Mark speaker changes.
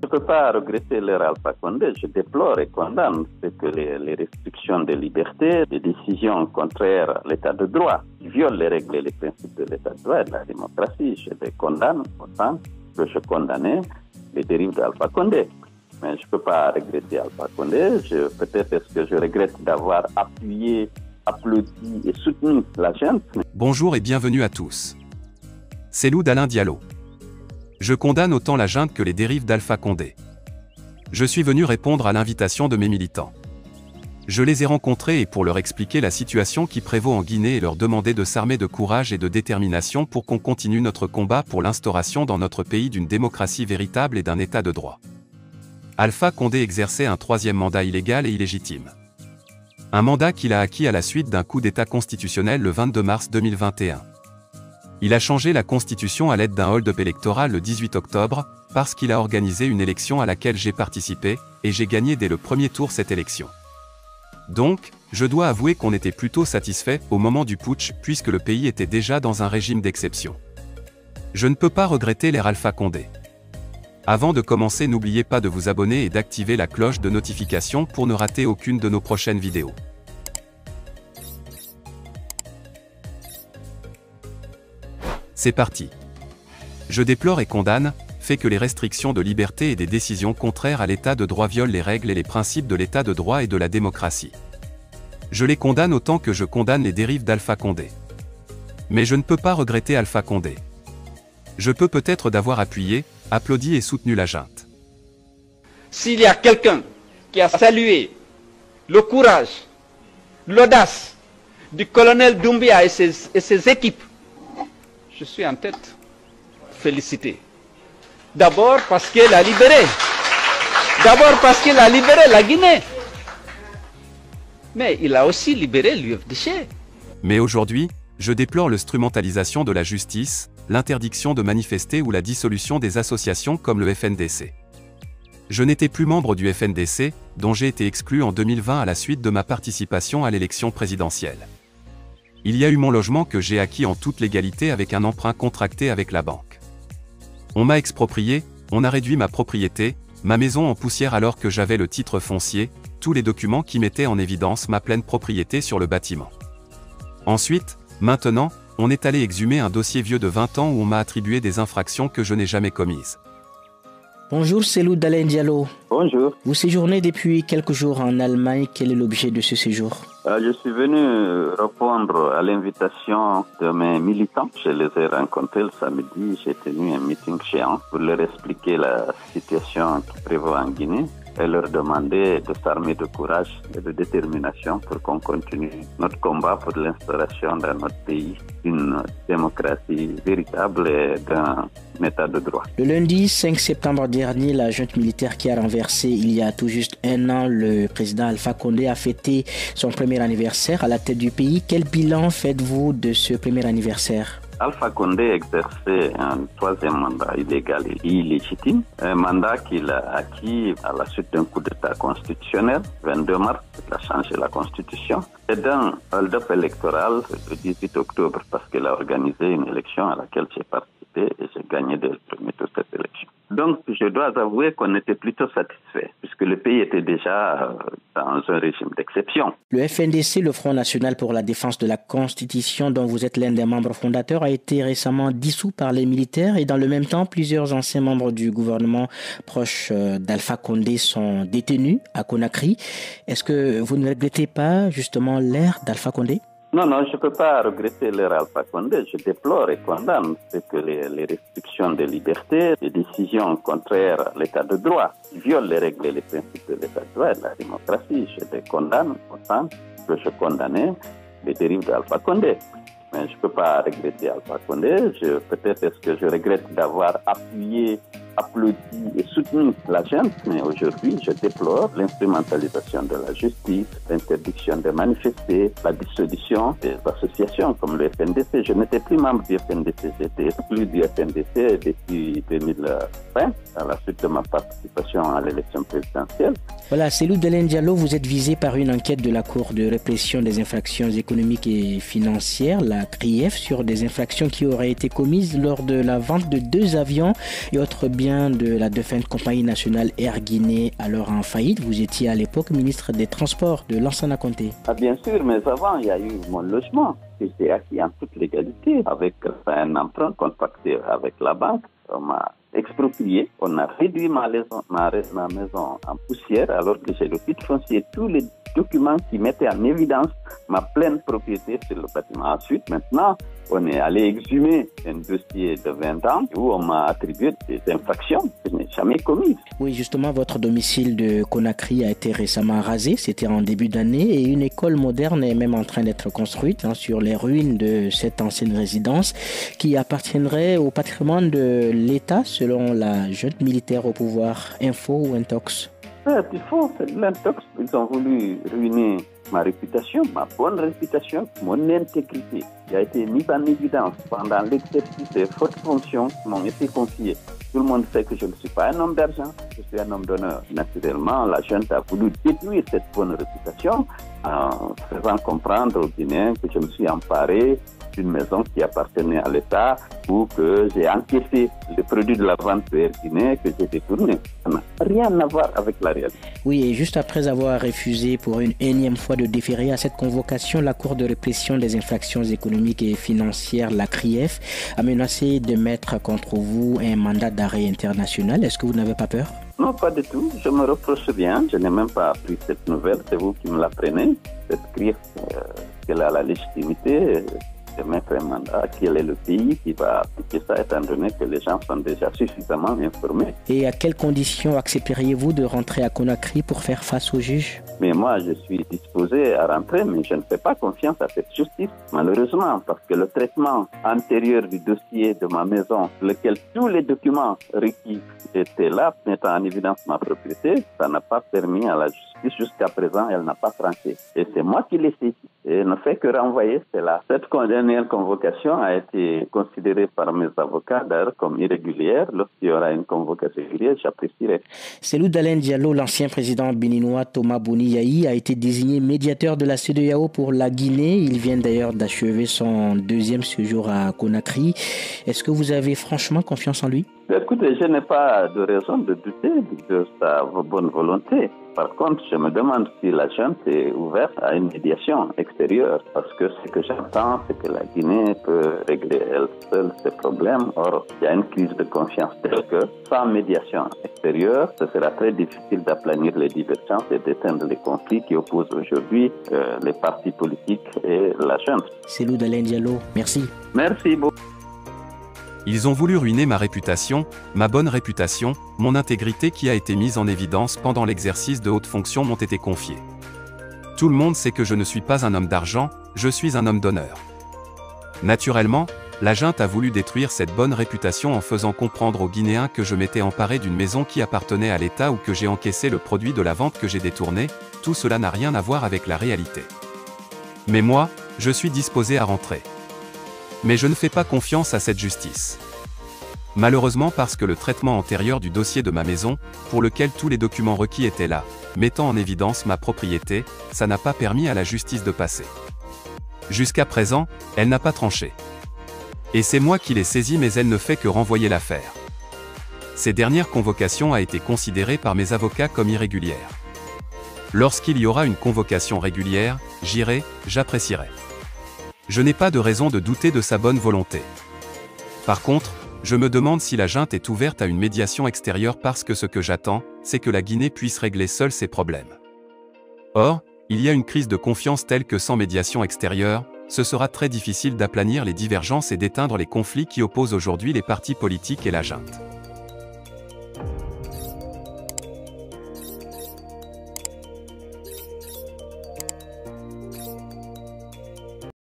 Speaker 1: Je ne peux pas regretter l'ère Alpha Condé. Je déplore et condamne que les restrictions de liberté, les décisions contraires à l'état de droit, qui violent les règles et les principes de l'état de droit et de la démocratie. Je les condamne autant que je condamnais les dérives d'Alpha Condé. Mais je ne peux pas regretter Alpha Condé. Peut-être est-ce que je regrette d'avoir appuyé, applaudi et soutenu la junte.
Speaker 2: Bonjour et bienvenue à tous. C'est Cellou Dalein Diallo. Je condamne autant la junte que les dérives d'Alpha Condé. Je suis venu répondre à l'invitation de mes militants. Je les ai rencontrés et pour leur expliquer la situation qui prévaut en Guinée et leur demander de s'armer de courage et de détermination pour qu'on continue notre combat pour l'instauration dans notre pays d'une démocratie véritable et d'un état de droit. Alpha Condé exerçait un troisième mandat illégal et illégitime. Un mandat qu'il a acquis à la suite d'un coup d'État constitutionnel le 22 mars 2021. Il a changé la Constitution à l'aide d'un hold-up électoral le 18 octobre, parce qu'il a organisé une élection à laquelle j'ai participé, et j'ai gagné dès le premier tour cette élection. Donc, je dois avouer qu'on était plutôt satisfait au moment du putsch puisque le pays était déjà dans un régime d'exception. Je ne peux pas regretter l'ère Alpha Condé. Avant de commencer, n'oubliez pas de vous abonner et d'activer la cloche de notification pour ne rater aucune de nos prochaines vidéos. C'est parti. Je déplore et condamne, fait que les restrictions de liberté et des décisions contraires à l'état de droit violent les règles et les principes de l'état de droit et de la démocratie. Je les condamne autant que je condamne les dérives d'Alpha Condé. Mais je ne peux pas regretter Alpha Condé. Je peux peut-être d'avoir appuyé, applaudi et soutenu la junte.
Speaker 3: S'il y a quelqu'un qui a salué le courage, l'audace du colonel Doumbia et ses équipes, je suis en tête. Félicité. D'abord parce qu'elle a libéré. D'abord parce qu'il a libéré la Guinée. Mais il a aussi libéré l'UFDG.
Speaker 2: Mais aujourd'hui, je déplore l'instrumentalisation de la justice, l'interdiction de manifester ou la dissolution des associations comme le FNDC. Je n'étais plus membre du FNDC, dont j'ai été exclu en 2020 à la suite de ma participation à l'élection présidentielle. Il y a eu mon logement que j'ai acquis en toute légalité avec un emprunt contracté avec la banque. On m'a exproprié, on a réduit ma propriété, ma maison en poussière alors que j'avais le titre foncier, tous les documents qui mettaient en évidence ma pleine propriété sur le bâtiment. Ensuite, maintenant, on est allé exhumer un dossier vieux de 20 ans où on m'a attribué des infractions que je n'ai jamais commises.
Speaker 4: Bonjour, c'est Cellou Dalein Diallo.
Speaker 1: Bonjour.
Speaker 4: Vous séjournez depuis quelques jours en Allemagne. Quel est l'objet de ce séjour?
Speaker 1: Je suis venu répondre à l'invitation de mes militants. Je les ai rencontrés le samedi. J'ai tenu un meeting géant pour leur expliquer la situation qui prévaut en Guinée et leur demander de s'armer de courage et de détermination pour qu'on continue notre combat pour l'instauration dans notre pays d'une démocratie véritable et d'un état de droit.
Speaker 4: Le lundi 5 septembre dernier, la junte militaire qui a renversé il y a tout juste un an le président Alpha Condé a fêté son premier anniversaire à la tête du pays. Quel bilan faites-vous de ce premier anniversaire?
Speaker 1: Alpha Condé exerçait un troisième mandat illégal et illégitime, un mandat qu'il a acquis à la suite d'un coup d'État constitutionnel, 22 mars, il a changé la Constitution, et d'un hold-up électoral le 18 octobre, parce qu'il a organisé une élection à laquelle j'ai participé et j'ai gagné dès le premier tour cette élection. Donc, je dois avouer qu'on était plutôt satisfait, puisque le pays était déjà dans un régime d'exception.
Speaker 4: Le FNDC, le Front National pour la Défense de la Constitution, dont vous êtes l'un des membres fondateurs, a été récemment dissous par les militaires et dans le même temps, plusieurs anciens membres du gouvernement proches d'Alpha Condé sont détenus à Conakry. Est-ce que vous ne regrettez pas justement l'ère d'Alpha Condé?
Speaker 1: Non, je ne peux pas regretter l'ère Alpha Condé. Je déplore et condamne que les restrictions de liberté, les décisions contraires à l'état de droit, violent les règles et les principes de l'état de droit et de la démocratie. Je les condamne autant que je condamnais les dérives d'Alpha Condé. Mais je ne peux pas regretter Alpha Condé. Peut-être est-ce que je regrette d'avoir appuyé, applaudi et soutenu la junte, mais aujourd'hui, je déplore l'instrumentalisation de la justice, l'interdiction de manifester, la dissolution des associations comme le FNDC. Je n'étais plus membre du FNDC, j'étais exclu du FNDC depuis 2020, à la suite de ma participation à l'élection présidentielle.
Speaker 4: Voilà, Cellou Dalein Diallo, vous êtes visé par une enquête de la Cour de répression des infractions économiques et financières, la CRIEF, sur des infractions qui auraient été commises lors de la vente de 2 avions et autres biens bien de la défunte compagnie nationale Air Guinée, alors en faillite. Vous étiez à l'époque ministre des Transports de Lansana Conté.
Speaker 1: Ah, bien sûr, mais avant, il y a eu mon logement que j'ai acquis en toute légalité avec un emprunt contracté avec la banque. On m'a exproprié, on a réduit ma maison en poussière alors que j'ai le titre foncier, tous les documents qui mettaient en évidence ma pleine propriété sur le bâtiment. Ensuite, maintenant, on est allé exhumer un dossier de 20 ans où on m'a attribué des infractions que je n'ai jamais commises.
Speaker 4: Oui, justement, votre domicile de Conakry a été récemment rasé, c'était en début d'année, et une école moderne est même en train d'être construite sur les ruines de cette ancienne résidence qui appartiendrait au patrimoine de l'État selon la junte militaire au pouvoir. Info ou Intox?
Speaker 1: C'est faux, c'est de l'intox. Ils ont voulu ruiner ma réputation, ma bonne réputation, mon intégrité, qui a été mise en évidence pendant l'exercice des fortes fonctions qui m'ont été confiées. Tout le monde sait que je ne suis pas un homme d'argent, je suis un homme d'honneur. Naturellement, la junte a voulu détruire cette bonne réputation en faisant comprendre aux Guinéens que je me suis emparé d'une maison qui appartenait à l'État ou que j'ai encaissé le produit de la vente de Air Guinée que j'ai détourné. Ça n'a rien à voir avec la réalité.
Speaker 4: Oui, et juste après avoir refusé pour une énième fois de déférer à cette convocation, la Cour de répression des infractions économiques et financières, la CRIEF, a menacé de mettre contre vous un mandat d'arrêt international. Est-ce que vous n'avez pas peur?
Speaker 1: Non, pas du tout. Je me reproche bien. Je n'ai même pas appris cette nouvelle. C'est vous qui me l'apprenez. Cette CRIEF, qu'elle a la légitimité de mettre un mandat. Quel est le pays qui va appliquer ça, étant donné que les gens sont déjà suffisamment informés?
Speaker 4: Et à quelles conditions accepteriez-vous de rentrer à Conakry pour faire face au juge?
Speaker 1: Mais moi, je suis disposé à rentrer, mais je ne fais pas confiance à cette justice, malheureusement, parce que le traitement antérieur du dossier de ma maison, lequel tous les documents requis étaient là, mettant en évidence ma propriété, ça n'a pas permis à la justice. Jusqu'à présent, elle n'a pas tranché. Et c'est moi qui l'ai saisi. Et ne fait que renvoyer cela. Cette dernière convocation a été considérée par mes avocats d'ailleurs comme irrégulière. Lorsqu'il y aura une convocation régulière, j'apprécierai.
Speaker 4: Cellou Dalein Diallo, l'ancien président béninois Thomas Boni Yayi, a été désigné médiateur de la CEDEAO pour la Guinée. Il vient d'ailleurs d'achever son deuxième séjour à Conakry. Est-ce que vous avez franchement confiance en lui?
Speaker 1: Écoutez, je n'ai pas de raison de douter de sa bonne volonté. Par contre, je me demande si la junte est ouverte à une médiation extérieure, parce que ce que j'entends, c'est que la Guinée peut régler elle seule ses problèmes. Or, il y a une crise de confiance telle que, sans médiation extérieure, ce sera très difficile d'aplanir les divergences et d'éteindre les conflits qui opposent aujourd'hui les partis politiques et la junte.
Speaker 4: Cellou Dalein Diallo, merci.
Speaker 1: Merci beaucoup.
Speaker 2: Ils ont voulu ruiner ma réputation, ma bonne réputation, mon intégrité qui a été mise en évidence pendant l'exercice de hautes fonctions m'ont été confiées. Tout le monde sait que je ne suis pas un homme d'argent, je suis un homme d'honneur. Naturellement, la junte a voulu détruire cette bonne réputation en faisant comprendre aux Guinéens que je m'étais emparé d'une maison qui appartenait à l'État ou que j'ai encaissé le produit de la vente que j'ai détourné. Tout cela n'a rien à voir avec la réalité. Mais moi, je suis disposé à rentrer. Mais je ne fais pas confiance à cette justice. Malheureusement parce que le traitement antérieur du dossier de ma maison, pour lequel tous les documents requis étaient là, mettant en évidence ma propriété, ça n'a pas permis à la justice de passer. Jusqu'à présent, elle n'a pas tranché. Et c'est moi qui l'ai saisie mais elle ne fait que renvoyer l'affaire. Ces dernières convocations a été considérée par mes avocats comme irrégulière. Lorsqu'il y aura une convocation régulière, j'irai, j'apprécierai. Je n'ai pas de raison de douter de sa bonne volonté. Par contre, je me demande si la junte est ouverte à une médiation extérieure parce que ce que j'attends, c'est que la Guinée puisse régler seule ses problèmes. Or, il y a une crise de confiance telle que sans médiation extérieure, ce sera très difficile d'aplanir les divergences et d'éteindre les conflits qui opposent aujourd'hui les partis politiques et la junte.